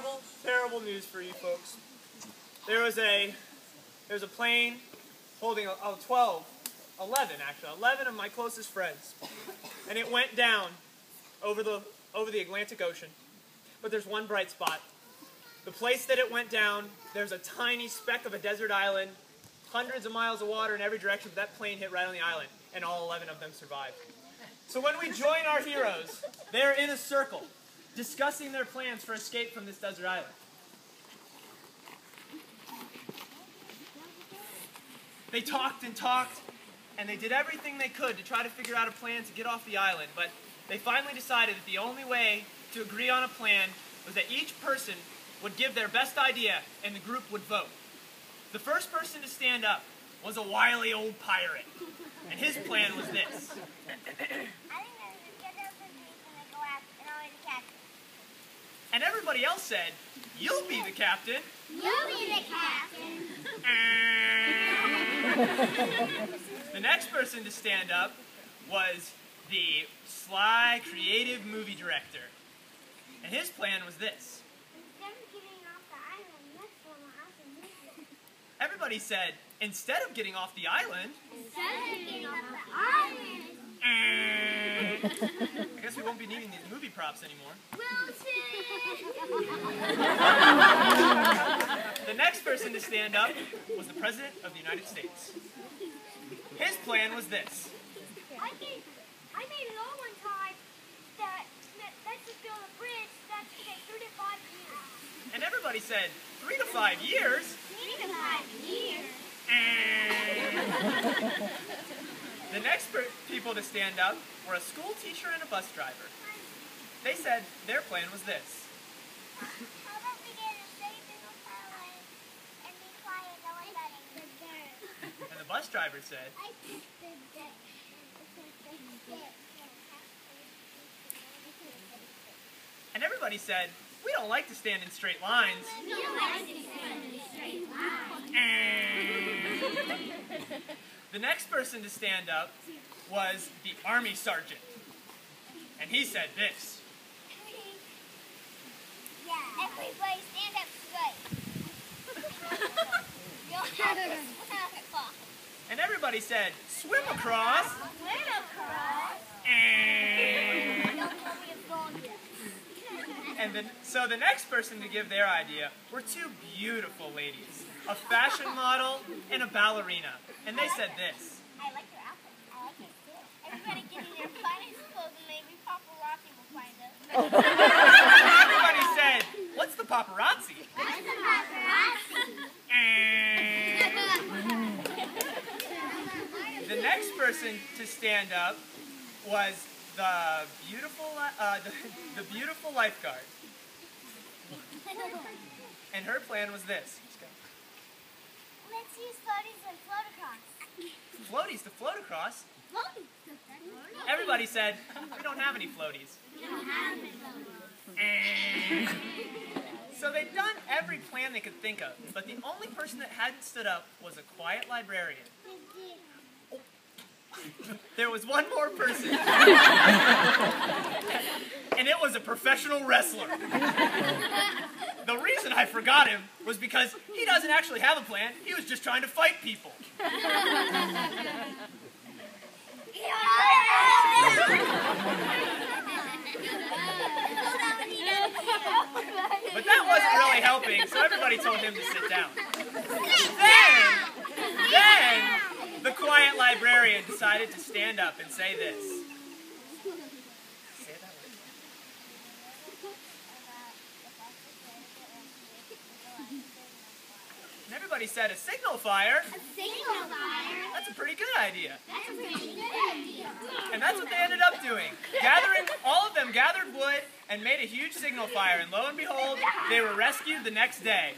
terrible, terrible news for you folks. There was a plane holding 11 of my closest friends, and it went down over the Atlantic Ocean. But there's one bright spot. The place that it went down, there's a tiny speck of a desert island, hundreds of miles of water in every direction, but that plane hit right on the island, and all 11 of them survived. So when we join our heroes, they're in a circle, discussing their plans for escape from this desert island. They talked and talked, and they did everything they could to try to figure out a plan to get off the island, but they finally decided that the only way to agree on a plan was that each person would give their best idea, and the group would vote. The first person to stand up was a wily old pirate, and his plan was this. And everybody else said, "You'll be the captain." You'll be the captain. The next person to stand up was the sly, creative movie director. And his plan was this. Everybody said, instead of getting off the island, I guess we won't be needing these movie props anymore. The next person to stand up was the President of the United States. His plan was this. I made a law one time that to build a bridge that should take 3 to 5 years. And everybody said, 3 to 5 years? 3 to 5 years. The next people to stand up were a school teacher and a bus driver. They said their plan was this. How about we get a safe in the car and be quiet, no one letting the dirt. And the bus driver said, and everybody said, we don't like to stand in straight lines. We don't like to stand in straight lines. The next person to stand up was the army sergeant. And he said this. Yeah, everybody stand up straight. You'll have to swim across. And everybody said, swim across. Swim across. And so the next person to give their idea were two beautiful ladies, a fashion model and a ballerina. And they said this. I like your outfit. I like it too. Everybody get in their finest clothes and maybe paparazzi will find us. Everybody said, what's the paparazzi? What's the paparazzi? The next person to stand up was the beautiful lifeguard. And her plan was this. Let's use floaties and float across. Floaties to float across? Floaties. Everybody said, we don't have any floaties. We don't have any floaties. So they'd done every plan they could think of, but the only person that hadn't stood up was a quiet librarian. There was one more person. And it was a professional wrestler. The reason I forgot him was because he doesn't actually have a plan. He was just trying to fight people. But that wasn't really helping, so everybody told him to sit down. Then the quiet librarian decided to stand up and say this. Say it that way. And everybody said, a signal fire? A signal fire? That's a pretty good idea. That's a pretty good idea. And that's what they ended up doing. All of them gathered wood and made a huge signal fire, and lo and behold, they were rescued the next day.